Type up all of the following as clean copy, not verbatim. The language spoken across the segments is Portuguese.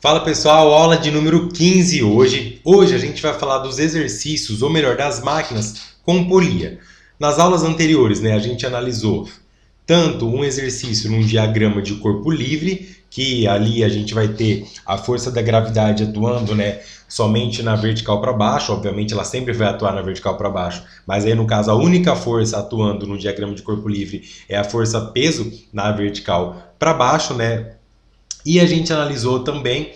Fala pessoal, aula de número 15 hoje. Hoje a gente vai falar dos exercícios, ou melhor, das máquinas com polia. Nas aulas anteriores, a gente analisou tanto um exercício num diagrama de corpo livre, que ali a gente vai ter a força da gravidade atuando, somente na vertical para baixo. Obviamente ela sempre vai atuar na vertical para baixo, mas aí no caso a única força atuando no diagrama de corpo livre é a força peso na vertical para baixo, E a gente analisou também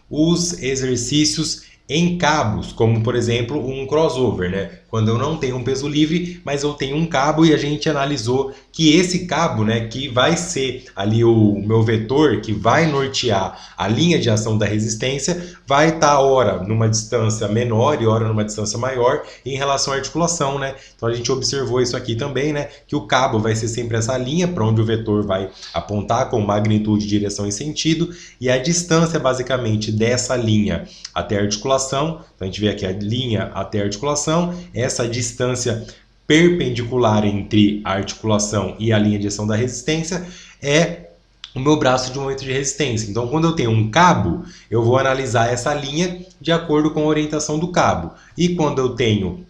os exercícios em cabos, como por exemplo um crossover, Quando eu não tenho um peso livre, mas eu tenho um cabo, e a gente analisou que esse cabo, que vai ser ali o meu vetor, que vai nortear a linha de ação da resistência, vai estar ora numa distância menor e ora numa distância maior em relação à articulação, Então a gente observou isso aqui também, que o cabo vai ser sempre essa linha para onde o vetor vai apontar com magnitude, direção e sentido, e a distância basicamente dessa linha até a articulação. Então a gente vê aqui a linha até a articulação, essa distância perpendicular entre a articulação e a linha de ação da resistência é o meu braço de momento de resistência. Então, quando eu tenho um cabo, eu vou analisar essa linha de acordo com a orientação do cabo. E quando eu tenho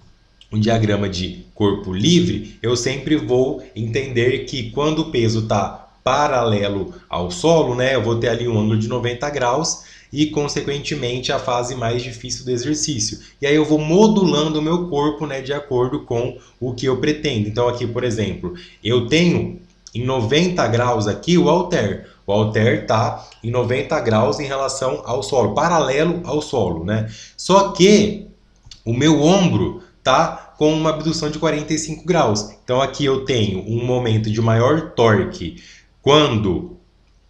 um diagrama de corpo livre, eu sempre vou entender que quando o peso está paralelo ao solo, eu vou ter ali um ângulo de 90 graus e, consequentemente, a fase mais difícil do exercício. E aí eu vou modulando o meu corpo, de acordo com o que eu pretendo. Então, aqui, por exemplo, eu tenho em 90 graus aqui o halter. O halter está em 90 graus em relação ao solo, paralelo ao solo, Só que o meu ombro está com uma abdução de 45 graus. Então, aqui eu tenho um momento de maior torque quando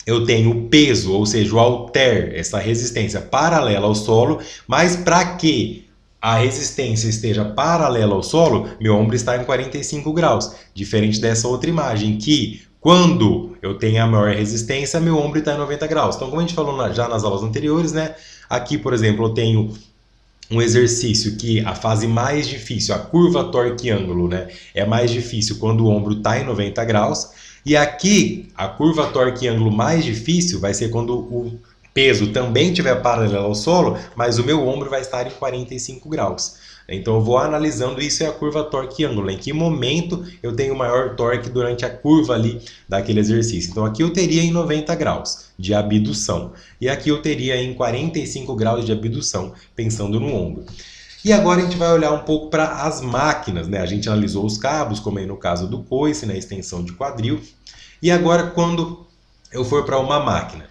eu tenho o peso, ou seja, o halter, essa resistência paralela ao solo, mas para que a resistência esteja paralela ao solo, meu ombro está em 45 graus. Diferente dessa outra imagem, que quando eu tenho a maior resistência, meu ombro está em 90 graus. Então, como a gente falou já nas aulas anteriores, aqui, por exemplo, eu tenho um exercício que a fase mais difícil, a curva torque-ângulo, é mais difícil quando o ombro está em 90 graus. E aqui, a curva torque-ângulo mais difícil vai ser quando o peso também estiver paralelo ao solo, mas o meu ombro vai estar em 45 graus. Então, eu vou analisando isso, é a curva torque-ângulo. Em que momento eu tenho maior torque durante a curva ali daquele exercício. Então, aqui eu teria em 90 graus de abdução. E aqui eu teria em 45 graus de abdução, pensando no ombro. E agora a gente vai olhar um pouco para as máquinas, A gente analisou os cabos, como aí no caso do coice, extensão de quadril. E agora, quando eu for para uma máquina.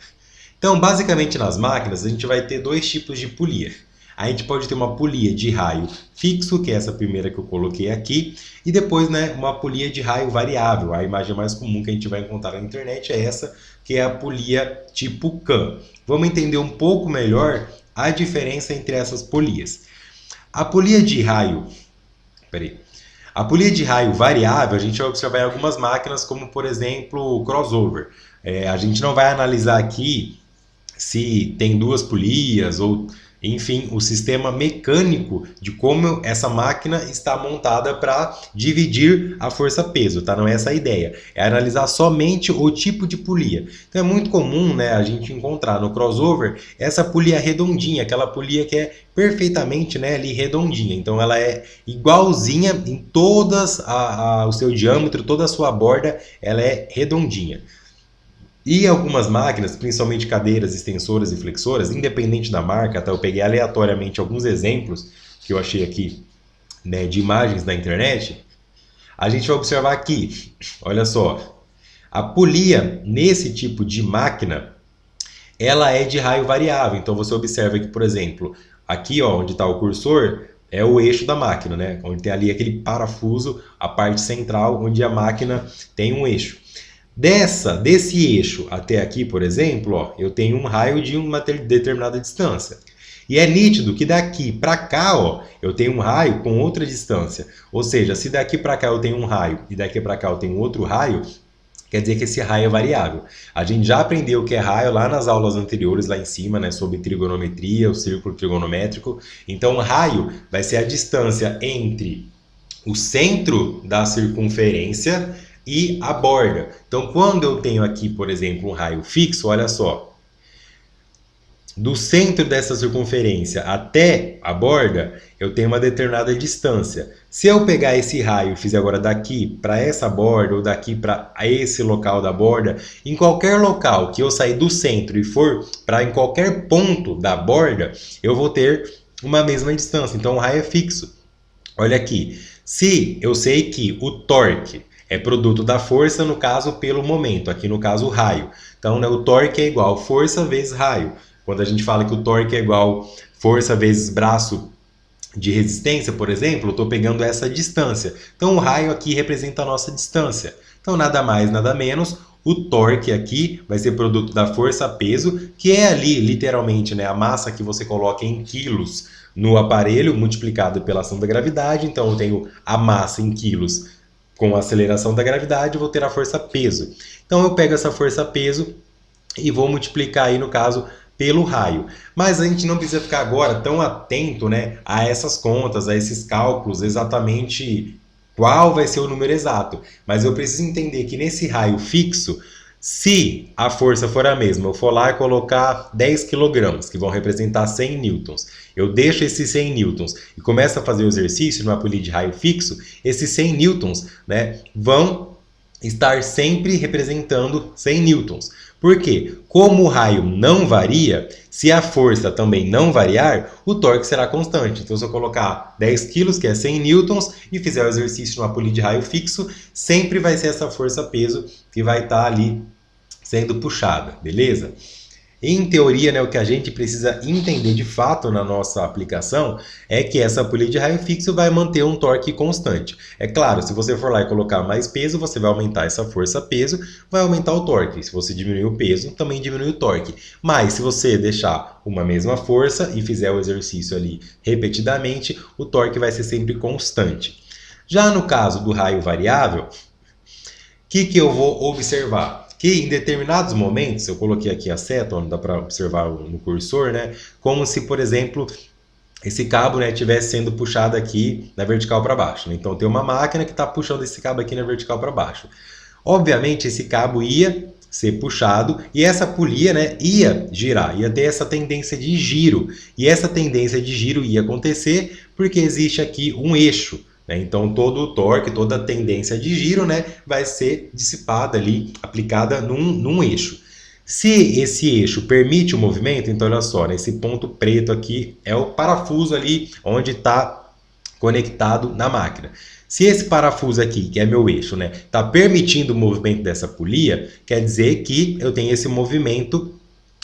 Então, basicamente nas máquinas, a gente vai ter dois tipos de polia. A gente pode ter uma polia de raio fixo, que é essa primeira que eu coloquei aqui, e depois uma polia de raio variável. A imagem mais comum que a gente vai encontrar na internet é essa, que é a polia tipo CAM. Vamos entender um pouco melhor a diferença entre essas polias. A polia de raio variável, a gente vai observar em algumas máquinas, como por exemplo o crossover. A gente não vai analisar aqui se tem duas polias ou, enfim, o sistema mecânico de como essa máquina está montada para dividir a força-peso, Não é essa a ideia. É analisar somente o tipo de polia. Então é muito comum, a gente encontrar no crossover essa polia redondinha, aquela polia que é perfeitamente, ali redondinha. Então ela é igualzinha em todas o seu diâmetro, toda a sua borda, ela é redondinha. E algumas máquinas, principalmente cadeiras, extensoras e flexoras, independente da marca, eu peguei aleatoriamente alguns exemplos que eu achei aqui, de imagens da internet. A gente vai observar aqui, olha só, a polia nesse tipo de máquina, ela é de raio variável. Então você observa que, por exemplo, aqui onde está o cursor, é o eixo da máquina, onde tem ali aquele parafuso, a parte central, onde a máquina tem um eixo. Desse eixo até aqui, por exemplo, eu tenho um raio de uma determinada distância. E é nítido que daqui para cá, eu tenho um raio com outra distância. Ou seja, se daqui para cá eu tenho um raio e daqui para cá eu tenho outro raio, quer dizer que esse raio é variável. A gente já aprendeu o que é raio lá nas aulas anteriores, lá em cima, sobre trigonometria, o círculo trigonométrico. Então, raio vai ser a distância entre o centro da circunferência e a borda. Então, quando eu tenho aqui, por exemplo, um raio fixo, olha só. do centro dessa circunferência até a borda, eu tenho uma determinada distância. Se eu pegar esse raio e fizer agora daqui para essa borda ou daqui para esse local da borda, em qualquer local que eu sair do centro e for para em qualquer ponto da borda, eu vou ter uma mesma distância. Então o raio é fixo. Olha aqui, se eu sei que o torque é produto da força, no caso, pelo momento, aqui no caso o raio. Então, né, o torque é igual força vezes raio. Quando a gente fala que o torque é igual força vezes braço de resistência, por exemplo, eu estou pegando essa distância. Então, o raio aqui representa a nossa distância. Então, nada mais, nada menos, o torque aqui vai ser produto da força-peso, que é ali, literalmente, né, a massa que você coloca em quilos no aparelho, multiplicado pela ação da gravidade. Então, eu tenho a massa em quilos com a aceleração da gravidade, eu vou ter a força-peso. Então, eu pego essa força-peso e vou multiplicar aí, no caso, pelo raio. Mas a gente não precisa ficar agora tão atento, né, a essas contas, a esses cálculos, exatamente qual vai ser o número exato. Mas eu preciso entender que nesse raio fixo, se a força for a mesma, eu for lá e colocar 10 kg, que vão representar 100 newtons, eu deixo esses 100 newtons e começo a fazer o exercício numa polia de raio fixo, esses 100 newtons, né, vão estar sempre representando 100 newtons. Por quê? Como o raio não varia, se a força também não variar, o torque será constante. Então, se eu colocar 10 kg, que é 100 newtons, e fizer o exercício numa polia de raio fixo, sempre vai ser essa força-peso que vai estar ali sendo puxada, beleza? Em teoria, né, o que a gente precisa entender de fato na nossa aplicação é que essa polia de raio fixo vai manter um torque constante. É claro, se você for lá e colocar mais peso, você vai aumentar essa força-peso, vai aumentar o torque. Se você diminuir o peso, também diminui o torque. Mas se você deixar uma mesma força e fizer o exercício ali repetidamente, o torque vai ser sempre constante. Já no caso do raio variável, o que eu vou observar? Que em determinados momentos, eu coloquei aqui a seta, onde dá para observar no cursor, né? Como se, por exemplo, esse cabo, né, estivesse sendo puxado aqui na vertical para baixo, né? Então tem uma máquina que está puxando esse cabo aqui na vertical para baixo. Obviamente esse cabo ia ser puxado e essa polia, né, ia girar, ia ter essa tendência de giro. E essa tendência de giro ia acontecer porque existe aqui um eixo. Então, todo o torque, toda a tendência de giro, né, vai ser dissipada ali, aplicada num eixo. Se esse eixo permite o movimento, então olha só, né, esse ponto preto aqui é o parafuso ali onde está conectado na máquina. Se esse parafuso aqui, que é meu eixo, né, está permitindo o movimento dessa polia, quer dizer que eu tenho esse movimento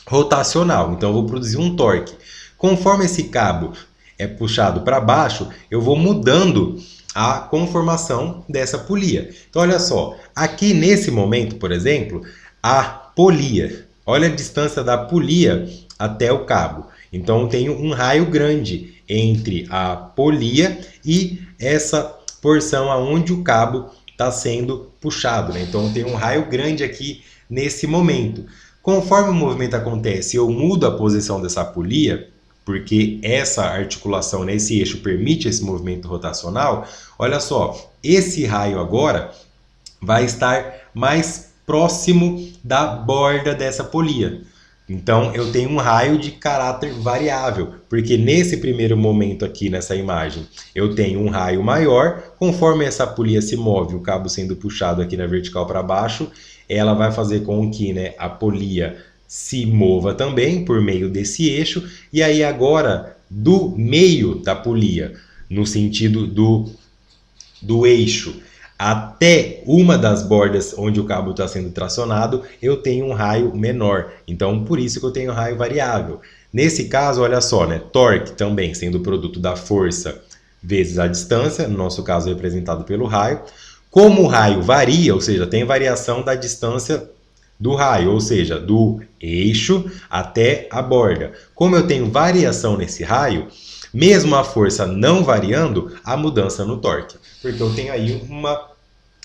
rotacional. Então, eu vou produzir um torque. Conforme esse cabo é puxado para baixo, eu vou mudando a conformação dessa polia. Então, olha só, aqui nesse momento, por exemplo, a polia, olha a distância da polia até o cabo. Então, eu tenho um raio grande entre a polia e essa porção aonde o cabo está sendo puxado, né? Então, eu tenho um raio grande aqui nesse momento. Conforme o movimento acontece, eu mudo a posição dessa polia, porque essa articulação, né, esse eixo permite esse movimento rotacional. Olha só, esse raio agora vai estar mais próximo da borda dessa polia. Então, eu tenho um raio de caráter variável, porque nesse primeiro momento aqui nessa imagem, eu tenho um raio maior. Conforme essa polia se move, o cabo sendo puxado aqui na vertical para baixo, ela vai fazer com que, né, a polia se mova também por meio desse eixo, e aí agora do meio da polia, no sentido do eixo, até uma das bordas onde o cabo está sendo tracionado, eu tenho um raio menor. Então, por isso que eu tenho raio variável. Nesse caso, olha só, né? Torque também sendo produto da força vezes a distância, no nosso caso representado pelo raio. Como o raio varia, ou seja, tem variação da distância do raio, ou seja, do eixo até a borda. Como eu tenho variação nesse raio, mesmo a força não variando, há mudança no torque, porque eu tenho aí uma,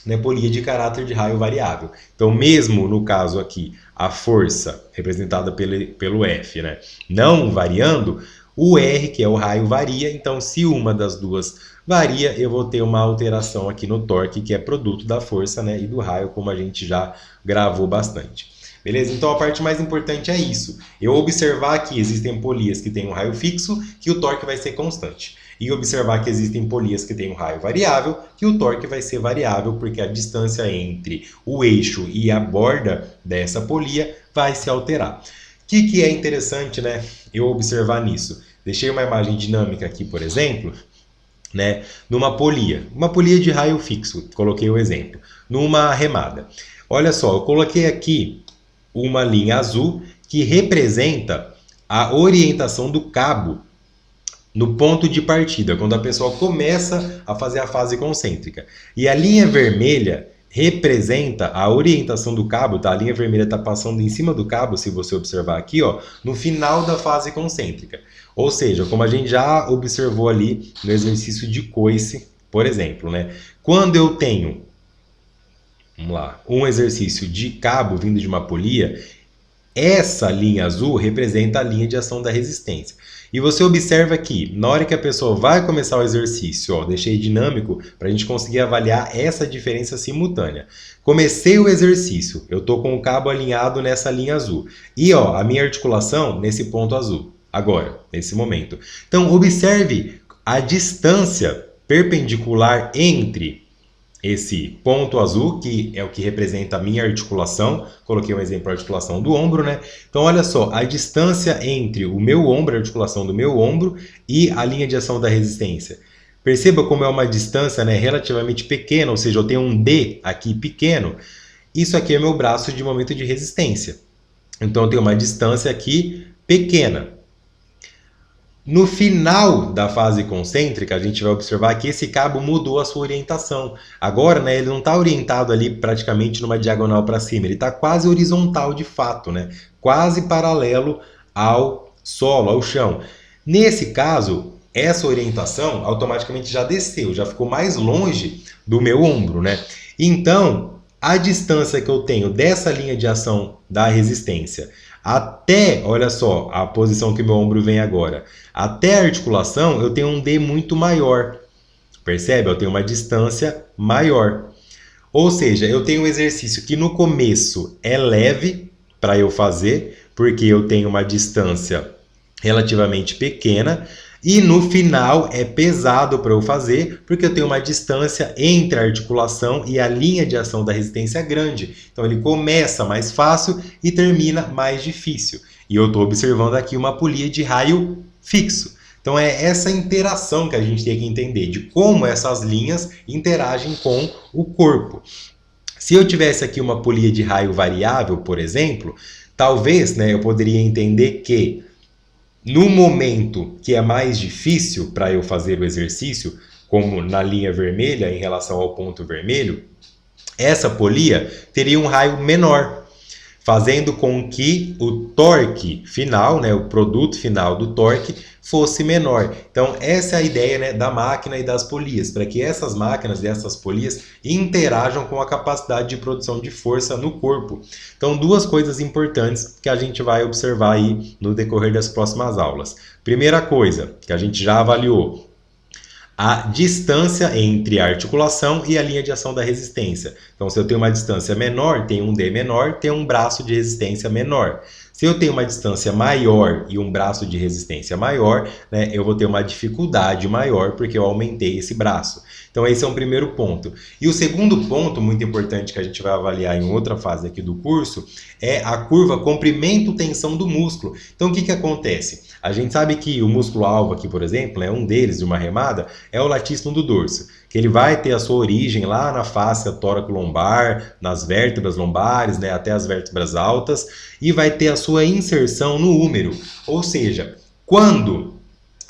né, polia de caráter de raio variável. Então, mesmo no caso aqui, a força representada pelo F, né, não variando, o R, que é o raio, varia. Então, se uma das duas varia, eu vou ter uma alteração aqui no torque, que é produto da força, né, e do raio, como a gente já gravou bastante. Beleza? Então a parte mais importante é isso. Eu observar que existem polias que têm um raio fixo, que o torque vai ser constante. E observar que existem polias que têm um raio variável, que o torque vai ser variável, porque a distância entre o eixo e a borda dessa polia vai se alterar. O que é interessante, né, eu observar nisso? Deixei uma imagem dinâmica aqui, por exemplo, né, numa polia. Uma polia de raio fixo, coloquei o exemplo. Numa remada. Olha só, eu coloquei aqui uma linha azul que representa a orientação do cabo no ponto de partida, quando a pessoa começa a fazer a fase concêntrica. E a linha vermelha representa a orientação do cabo, tá? A linha vermelha está passando em cima do cabo, se você observar aqui, ó, no final da fase concêntrica. Ou seja, como a gente já observou ali no exercício de coice, por exemplo, né? Quando eu tenho, vamos lá, um exercício de cabo vindo de uma polia, essa linha azul representa a linha de ação da resistência. E você observa que, na hora que a pessoa vai começar o exercício, ó, deixei dinâmico para a gente conseguir avaliar essa diferença simultânea. Comecei o exercício, eu estou com o cabo alinhado nessa linha azul. E ó, a minha articulação nesse ponto azul, agora, nesse momento. Então, observe a distância perpendicular entre esse ponto azul, que é o que representa a minha articulação, coloquei um exemplo, a articulação do ombro, né? Então, olha só, a distância entre o meu ombro, a articulação do meu ombro, e a linha de ação da resistência. Perceba como é uma distância, né, relativamente pequena, ou seja, eu tenho um D aqui pequeno. Isso aqui é meu braço de momento de resistência. Então, eu tenho uma distância aqui pequena. No final da fase concêntrica, a gente vai observar que esse cabo mudou a sua orientação. Agora, né, ele não está orientado ali praticamente numa diagonal para cima, ele está quase horizontal de fato, né? Quase paralelo ao solo, ao chão. Nesse caso, essa orientação automaticamente já desceu, já ficou mais longe do meu ombro, né? Então, a distância que eu tenho dessa linha de ação da resistência até, olha só, a posição que meu ombro vem agora, até a articulação eu tenho um D muito maior, percebe? Eu tenho uma distância maior. Ou seja, eu tenho um exercício que no começo é leve para eu fazer, porque eu tenho uma distância relativamente pequena, e no final é pesado para eu fazer, porque eu tenho uma distância entre a articulação e a linha de ação da resistência grande. Então ele começa mais fácil e termina mais difícil. E eu estou observando aqui uma polia de raio fixo. Então é essa interação que a gente tem que entender, de como essas linhas interagem com o corpo. Se eu tivesse aqui uma polia de raio variável, por exemplo, talvez, né, eu poderia entender que no momento que é mais difícil para eu fazer o exercício, como na linha vermelha em relação ao ponto vermelho, essa polia teria um raio menor, fazendo com que o torque final, né, o produto final do torque, fosse menor. Então, essa é a ideia, né, da máquina e das polias, para que essas máquinas e essas polias interajam com a capacidade de produção de força no corpo. Então, duas coisas importantes que a gente vai observar aí no decorrer das próximas aulas. Primeira coisa, que a gente já avaliou, a distância entre a articulação e a linha de ação da resistência. Então, se eu tenho uma distância menor, tenho um D menor, tenho um braço de resistência menor. Se eu tenho uma distância maior e um braço de resistência maior, né, eu vou ter uma dificuldade maior porque eu aumentei esse braço. Então, esse é um primeiro ponto. E o segundo ponto, muito importante, que a gente vai avaliar em outra fase aqui do curso, é a curva comprimento-tensão do músculo. Então, o que acontece? A gente sabe que o músculo-alvo aqui, por exemplo, é um deles, de uma remada, é o latíssimo do dorso, que ele vai ter a sua origem lá na face tóraco-lombar, nas vértebras lombares, né, até as vértebras altas, e vai ter a sua inserção no úmero. Ou seja, quando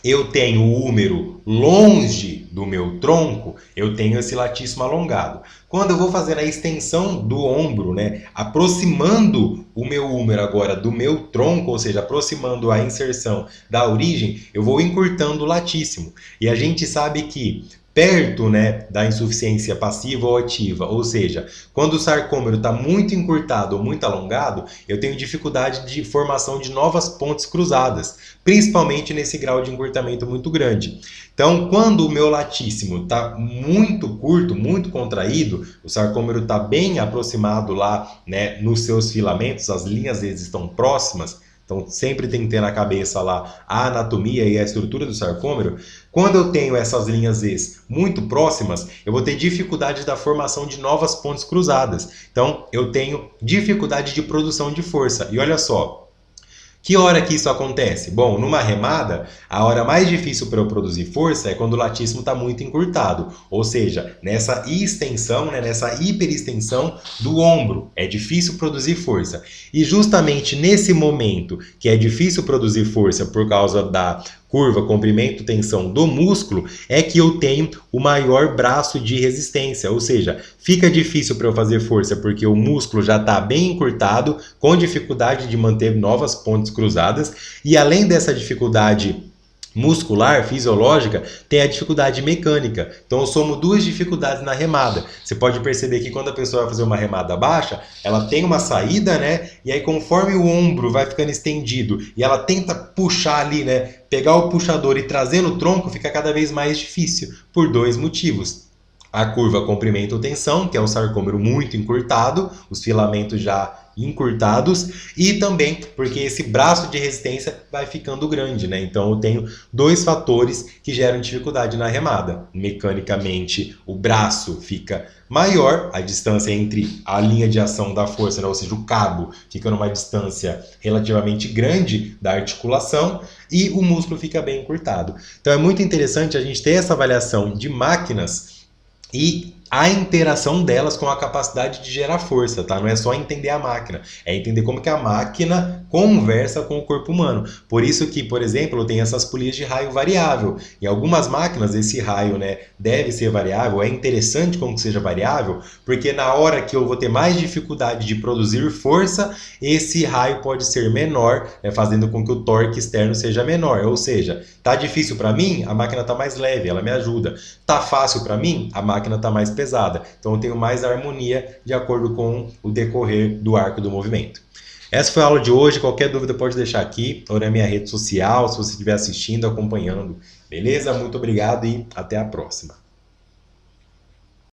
eu tenho o úmero longe do meu tronco, eu tenho esse latíssimo alongado. Quando eu vou fazer a extensão do ombro, né, aproximando o meu úmero agora do meu tronco, ou seja, aproximando a inserção da origem, eu vou encurtando o latíssimo. E a gente sabe que perto, né, da insuficiência passiva ou ativa, ou seja, quando o sarcômero está muito encurtado ou muito alongado, eu tenho dificuldade de formação de novas pontes cruzadas, principalmente nesse grau de encurtamento muito grande. Então, quando o meu latíssimo está muito curto, muito contraído, o sarcômero está bem aproximado lá, né, nos seus filamentos, as linhas deles estão próximas. Então, sempre tem que ter na cabeça lá a anatomia e a estrutura do sarcômero. Quando eu tenho essas linhas Z muito próximas, eu vou ter dificuldade da formação de novas pontes cruzadas. Então, eu tenho dificuldade de produção de força. E olha só, que hora que isso acontece? Bom, numa remada, a hora mais difícil para eu produzir força é quando o latíssimo está muito encurtado, ou seja, nessa extensão, né, nessa hiperextensão do ombro. É difícil produzir força. E justamente nesse momento que é difícil produzir força por causa da curva comprimento-tensão do músculo, é que eu tenho o maior braço de resistência, ou seja, fica difícil para eu fazer força porque o músculo já está bem encurtado, com dificuldade de manter novas pontes cruzadas, e além dessa dificuldade muscular, fisiológica, tem a dificuldade mecânica. Então eu somo duas dificuldades na remada. Você pode perceber que quando a pessoa vai fazer uma remada baixa, ela tem uma saída, né? E aí conforme o ombro vai ficando estendido e ela tenta puxar ali, né? Pegar o puxador e trazer no tronco, fica cada vez mais difícil, por dois motivos. A curva comprimento-tensão, que é o sarcômero muito encurtado, os filamentos já encurtados, e também porque esse braço de resistência vai ficando grande, né? Então eu tenho dois fatores que geram dificuldade na remada. Mecanicamente, o braço fica maior, a distância entre a linha de ação da força, né? Ou seja, o cabo fica numa distância relativamente grande da articulação, e o músculo fica bem encurtado. Então é muito interessante a gente ter essa avaliação de máquinas e a interação delas com a capacidade de gerar força, tá? Não é só entender a máquina, é entender como que a máquina conversa com o corpo humano. Por isso que, por exemplo, tem essas polias de raio variável. Em algumas máquinas esse raio, né, deve ser variável, é interessante como que seja variável, porque na hora que eu vou ter mais dificuldade de produzir força, esse raio pode ser menor, né, fazendo com que o torque externo seja menor. Ou seja, tá difícil para mim, a máquina tá mais leve, ela me ajuda. Tá fácil para mim, a máquina tá mais pesada. Então eu tenho mais harmonia de acordo com o decorrer do arco do movimento. Essa foi a aula de hoje. Qualquer dúvida pode deixar aqui ou na minha rede social, se você estiver assistindo, acompanhando. Beleza? Muito obrigado e até a próxima.